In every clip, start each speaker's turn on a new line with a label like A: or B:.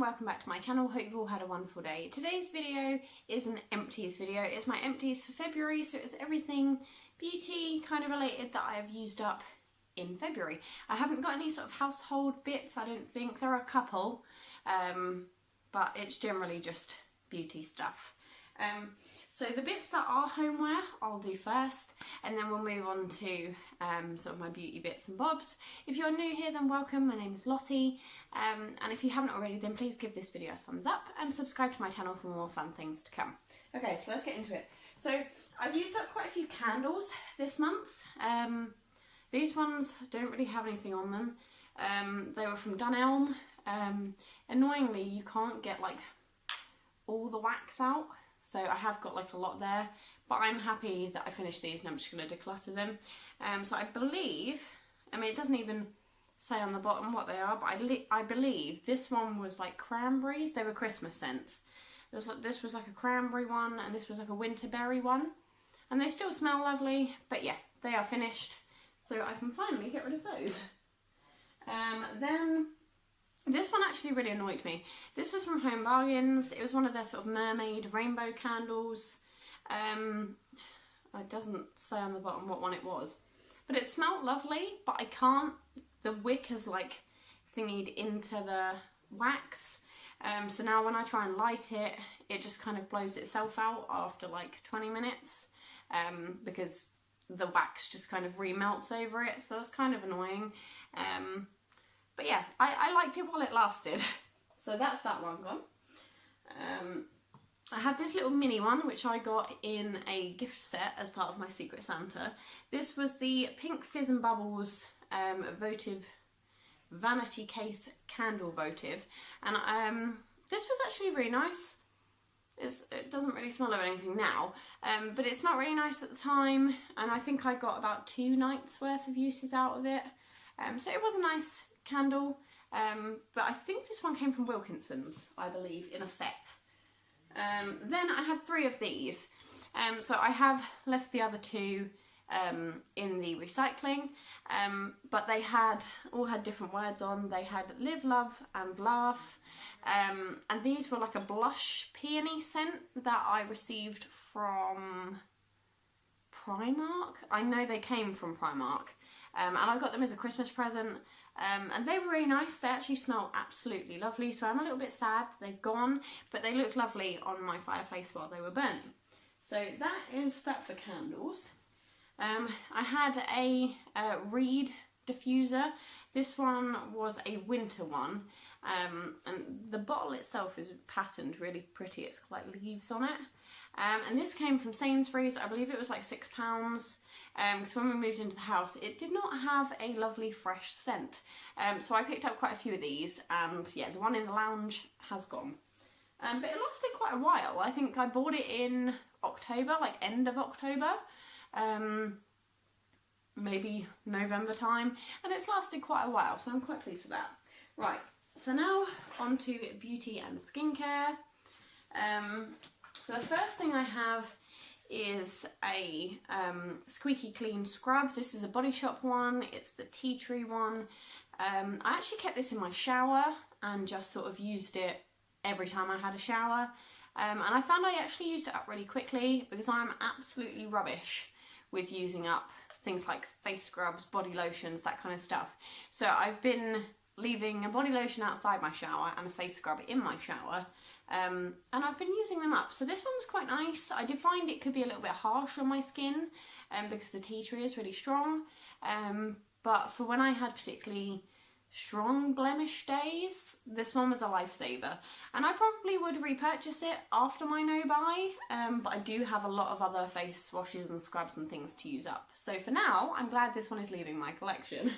A: Welcome back to my channel. Hope you've all had a wonderful day. Today's video is an empties video. It's my empties for February, so it's everything beauty kind of related that I have used up in February. I haven't got any sort of household bits, I don't think. There are a couple, but it's generally just beauty stuff. So the bits that are homeware I'll do first, and then we'll move on to sort of my beauty bits and bobs. If you're new here, then welcome. My name is Lottie, and if you haven't already, then please give this video a thumbs up and subscribe to my channel for more fun things to come. Okay, so let's get into it. So I've used up quite a few candles this month. These ones don't really have anything on them. They were from Dunelm. Annoyingly, you can't get like all the wax out. So I have got like a lot there, but I'm happy that I finished these and I'm just going to declutter them. So I believe, I mean it doesn't even say on the bottom what they are, but I believe this one was like cranberries. They were Christmas scents. This was like a cranberry one, and this was like a winterberry one. And they still smell lovely, but yeah, they are finished. So I can finally get rid of those. Then this one actually really annoyed me. This was from Home Bargains. It was one of their sort of mermaid rainbow candles. It doesn't say on the bottom what one it was. But it smelled lovely, but I can't. The wick has like thingied into the wax. So now when I try and light it, it just kind of blows itself out after like 20 minutes. Because the wax just kind of remelts over it. So that's kind of annoying. But yeah, I liked it while it lasted. So that's that one gone. I have this little mini one, which I got in a gift set as part of my Secret Santa. This was the Pink Fizz and Bubbles votive vanity case candle votive. And this was actually really nice. It doesn't really smell of anything now, but it smelled really nice at the time. And I think I got about 2 nights worth of uses out of it. So it was a nice candle, but I think this one came from Wilkinson's, I believe, in a set. Then I had 3 of these, so I have left the other 2 in the recycling, but they all had different words on. They had Live, Love and Laugh, and these were like a blush peony scent that I received from Primark. I know they came from Primark, and I got them as a Christmas present. And they were really nice. They actually smell absolutely lovely, so I'm a little bit sad they've gone, but they looked lovely on my fireplace while they were burning. So that is that for candles. I had a reed diffuser. This one was a winter one, and the bottle itself is patterned really pretty. It's got like leaves on it. And this came from Sainsbury's. I believe it was like £6, because when we moved into the house it did not have a lovely fresh scent. So I picked up quite a few of these, and yeah, the one in the lounge has gone. But it lasted quite a while. I think I bought it in October, like end of October, maybe November time, and it's lasted quite a while, so I'm quite pleased with that. Right, so now on to beauty and skincare. So the first thing I have is a squeaky clean scrub. This is a Body Shop one. It's the tea tree one. I actually kept this in my shower and just sort of used it every time I had a shower. And I found I actually used it up really quickly, because I'm absolutely rubbish with using up things like face scrubs, body lotions, that kind of stuff. So I've been leaving a body lotion outside my shower and a face scrub in my shower, and I've been using them up. So this one was quite nice. I did find it could be a little bit harsh on my skin, because the tea tree is really strong, but for when I had particularly strong blemish days, this one was a lifesaver, and I probably would repurchase it after my no-buy, but I do have a lot of other face washes and scrubs and things to use up. So for now, I'm glad this one is leaving my collection.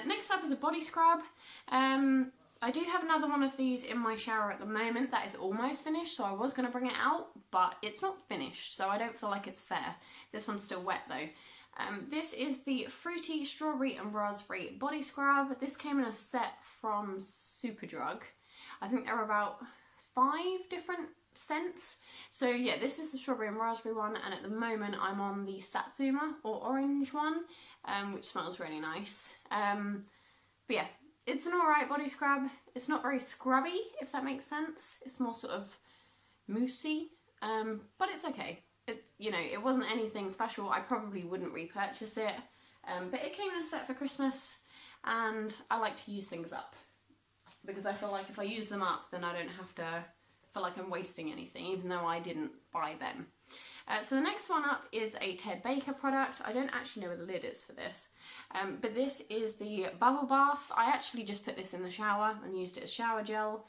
A: Next up is a body scrub. I do have another one of these in my shower at the moment that is almost finished, so I was going to bring it out, but it's not finished, so I don't feel like it's fair. This one's still wet though. This is the Fruity Strawberry and Raspberry Body Scrub. This came in a set from Superdrug. I think there are about 5 different scents. So yeah, this is the strawberry and raspberry one, and at the moment I'm on the Satsuma or orange one, which smells really nice. But yeah, it's an alright body scrub. It's not very scrubby, if that makes sense. It's more sort of moussey, but it's okay. It's, you know, it wasn't anything special. I probably wouldn't repurchase it, but it came in a set for Christmas, and I like to use things up, because I feel like if I use them up, then I don't have to feel like I'm wasting anything, even though I didn't buy them. So the next one up is a Ted Baker product. I don't actually know where the lid is for this, but this is the Bubble Bath. I actually just put this in the shower and used it as shower gel,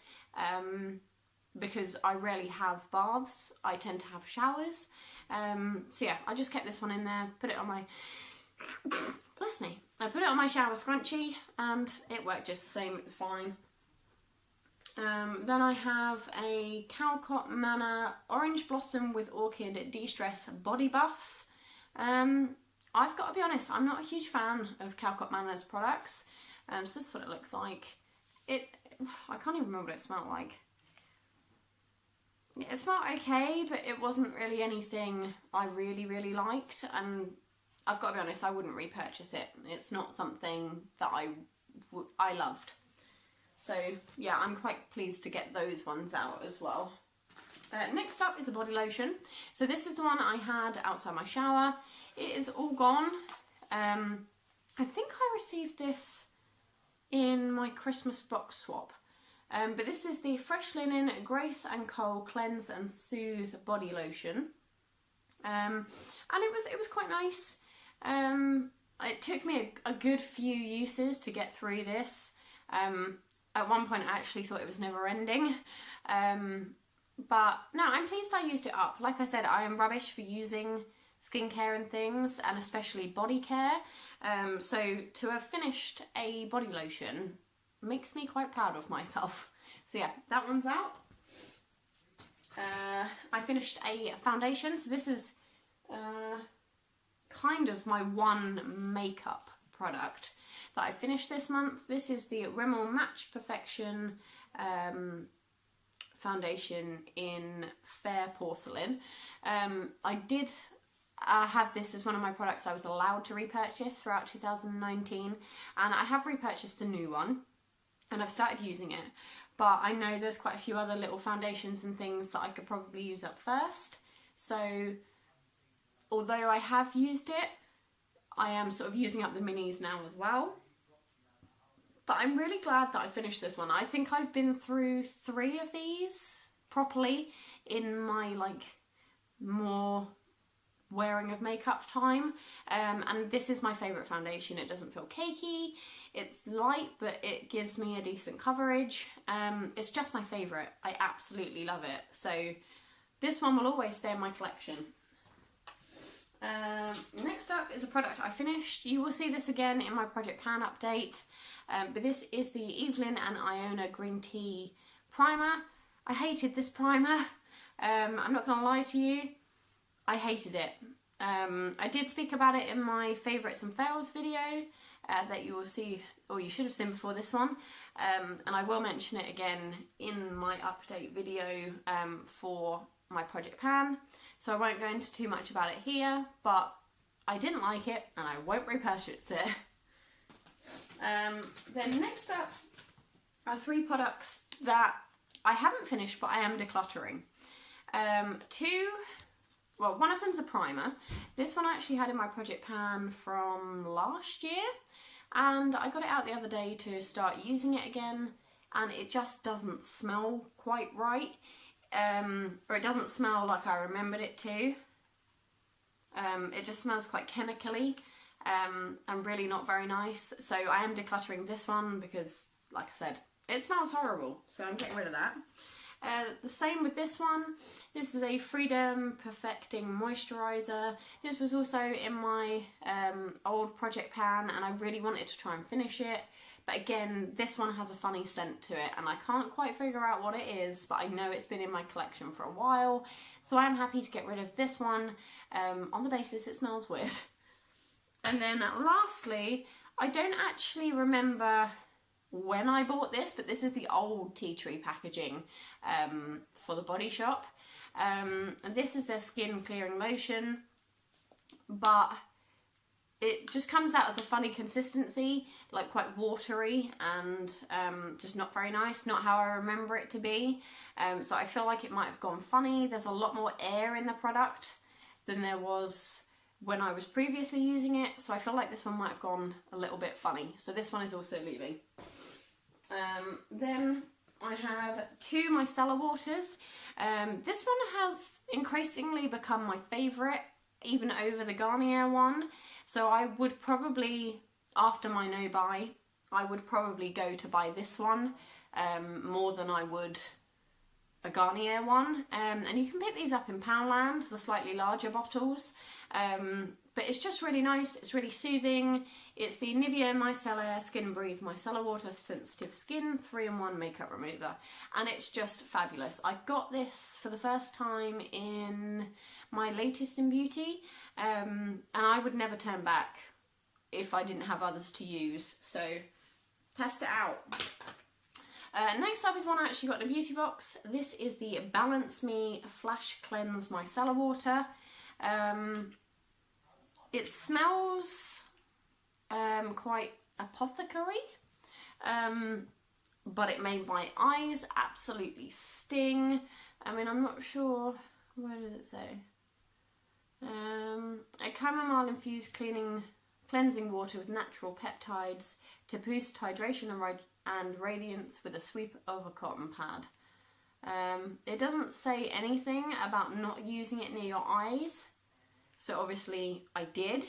A: because I rarely have baths. I tend to have showers. So yeah, I just kept this one in there, put it on my, bless me, I put it on my shower scrunchie, and it worked just the same, it was fine. Then I have a Calcott Manor Orange Blossom with Orchid De-Stress Body Buff. I've got to be honest, I'm not a huge fan of Calcott Manor's products, so this is what it looks like. I can't even remember what it smelled like. It smelled okay, but it wasn't really anything I really liked, and I've got to be honest, I wouldn't repurchase it. It's not something that I loved. So yeah, I'm quite pleased to get those ones out as well. Next up is a body lotion. So this is the one I had outside my shower. It is all gone. I think I received this in my Christmas box swap. But this is the Fresh Linen Grace and Cole Cleanse and Soothe Body Lotion. And it was quite nice. It took me a good few uses to get through this. At one point I actually thought it was never ending. But no, I'm pleased I used it up. Like I said, I am rubbish for using skincare and things, and especially body care. So to have finished a body lotion makes me quite proud of myself. So yeah, that one's out. I finished a foundation. So this is kind of my one makeup product that I finished this month. This is the Rimmel Match Perfection foundation in Fair Porcelain. I did have this as one of my products I was allowed to repurchase throughout 2019, and I have repurchased a new one and I've started using it, but I know there's quite a few other little foundations and things that I could probably use up first. So although I have used it, I am sort of using up the minis now as well. But I'm really glad that I finished this one. I think I've been through 3 of these properly in my like more wearing of makeup time, and this is my favourite foundation. It doesn't feel cakey, it's light, but it gives me a decent coverage. It's just my favourite. I absolutely love it. So this one will always stay in my collection. Next up is a product I finished. You will see this again in my Project Pan update, but this is the Evelyn and Iona Green Tea Primer. I hated this primer. I'm not going to lie to you. I hated it. I did speak about it in my favourites and fails video that you will see, or you should have seen before this one, and I will mention it again in my update video for my Project Pan, so I won't go into too much about it here, but I didn't like it and I won't repurchase it. Then next up are 3 products that I haven't finished but I am decluttering. Well, one of them's a primer. This one I actually had in my Project Pan from last year, and I got it out the other day to start using it again, and it just doesn't smell quite right, or it doesn't smell like I remembered it to. It just smells quite chemically, and really not very nice, so I am decluttering this one because, like I said, it smells horrible, so I'm getting rid of that. The same with this one. This is a Freedom Perfecting Moisturiser. This was also in my old Project Pan, and I really wanted to try and finish it. But again, this one has a funny scent to it, and I can't quite figure out what it is, but I know it's been in my collection for a while. So I am happy to get rid of this one on the basis it smells weird. And then lastly, I don't actually remember when I bought this, but this is the old tea tree packaging for the Body Shop. And this is their skin clearing lotion, but it just comes out as a funny consistency, like quite watery and just not very nice, not how I remember it to be. So I feel like it might have gone funny. There's a lot more air in the product than there was when I was previously using it, so I feel like this one might have gone a little bit funny. So this one is also leaving. Then I have two micellar waters. This one has increasingly become my favourite, even over the Garnier one. So I would probably, after my no buy, I would probably go to buy this one more than I would a Garnier one. And you can pick these up in Poundland, the slightly larger bottles. But it's just really nice, it's really soothing. It's the Nivea Micellar Skin Breathe Micellar Water for Sensitive Skin 3-in-1 Makeup Remover. And it's just fabulous. I got this for the first time in my latest in beauty. And I would never turn back if I didn't have others to use. So test it out. Next up is one I actually got in a beauty box. This is the Balance Me Flash Cleanse Micellar Water. It smells quite apothecary, but it made my eyes absolutely sting. I mean, I'm not sure, where does it say? A chamomile infused cleansing water with natural peptides to boost hydration and radiance with a sweep of a cotton pad. It doesn't say anything about not using it near your eyes, so obviously I did.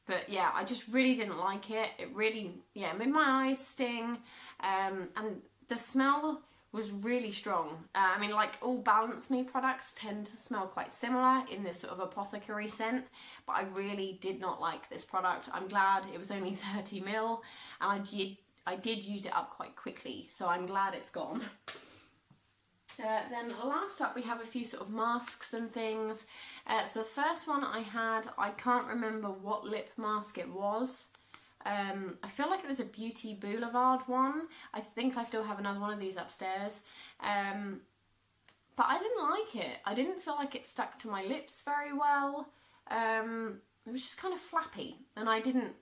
A: But yeah, I just really didn't like it. It really, yeah, made my eyes sting, and the smell was really strong. I mean, like all Balance Me products tend to smell quite similar in this sort of apothecary scent, but I really did not like this product. I'm glad it was only 30ml, and I did use it up quite quickly, so I'm glad it's gone. Then last up we have a few sort of masks and things. So the first one I had, I can't remember what lip mask it was. I feel like it was a Beauty Boulevard one. I think I still have another one of these upstairs. But I didn't like it. I didn't feel like it stuck to my lips very well. It was just kind of flappy, and I didn't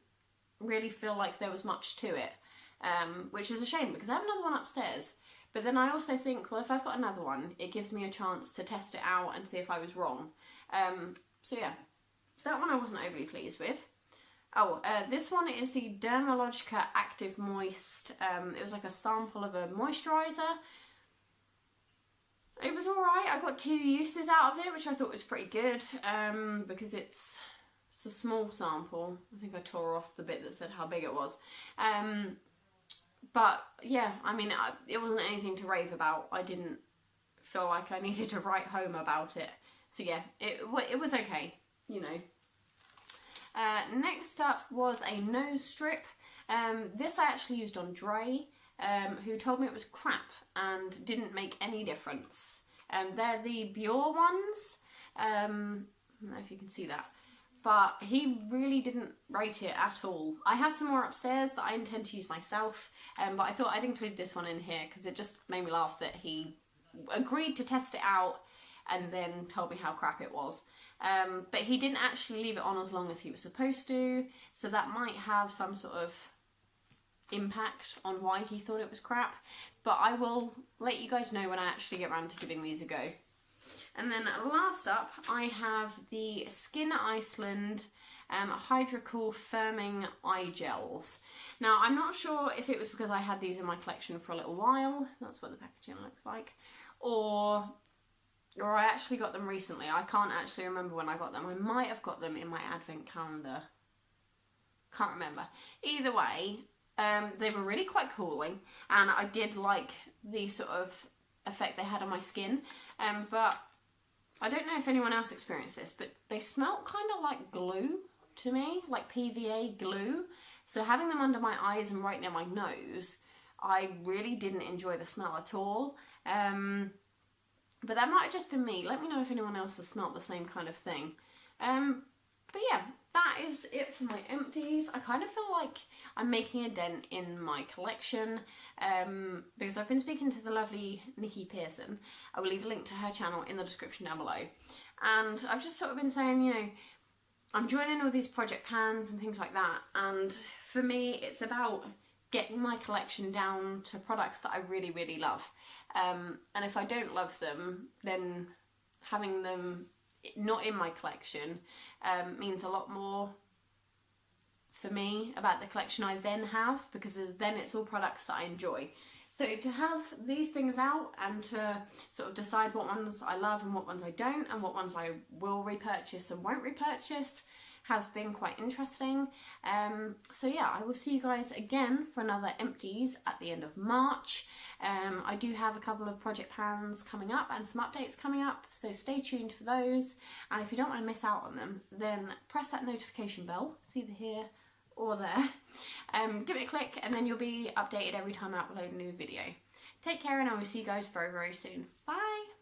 A: really feel like there was much to it, which is a shame because I have another one upstairs. But then I also think, well, if I've got another one, it gives me a chance to test it out and see if I was wrong. So yeah, that one I wasn't overly pleased with. Oh, this one is the Dermalogica Active Moist. It was like a sample of a moisturiser. It was alright. I got 2 uses out of it, which I thought was pretty good, because it's a small sample. I think I tore off the bit that said how big it was. But yeah, I mean, it wasn't anything to rave about. I didn't feel like I needed to write home about it. So yeah, it was okay, you know. Next up was a nose strip. This I actually used on Dre, who told me it was crap and didn't make any difference. They're the Biore ones. I don't know if you can see that. But he really didn't rate it at all. I have some more upstairs that I intend to use myself, but I thought I'd include this one in here because it just made me laugh that he agreed to test it out and then told me how crap it was. But he didn't actually leave it on as long as he was supposed to, so that might have some sort of impact on why he thought it was crap. But I will let you guys know when I actually get around to giving these a go. And then last up, I have the Skin Iceland Hydrocool Firming Eye Gels. Now, I'm not sure if it was because I had these in my collection for a little while, that's what the packaging looks like, or I actually got them recently. I can't actually remember when I got them. I might have got them in my advent calendar. Can't remember. Either way, they were really quite cooling, and I did like the sort of effect they had on my skin, but I don't know if anyone else experienced this, but they smelt kind of like glue to me, like PVA glue. So having them under my eyes and right near my nose, I really didn't enjoy the smell at all. But that might have just been me. Let me know if anyone else has smelt the same kind of thing. But yeah, that is it for my empties. I kind of feel like I'm making a dent in my collection because I've been speaking to the lovely Nikki Pearson. I will leave a link to her channel in the description down below. And I've just sort of been saying, you know, I'm joining all these project pans and things like that. And for me, it's about getting my collection down to products that I really, really love. And if I don't love them, then having them not in my collection means a lot more for me about the collection I then have, because then it's all products that I enjoy. So to have these things out and to sort of decide what ones I love and what ones I don't, and what ones I will repurchase and won't repurchase, has been quite interesting. So yeah, I will see you guys again for another empties at the end of March. I do have a couple of project pans coming up and some updates coming up, so stay tuned for those. And if you don't want to miss out on them, then press that notification bell, it's either here or there. Give it a click and then you'll be updated every time I upload a new video. Take care, and I will see you guys very, very soon. Bye!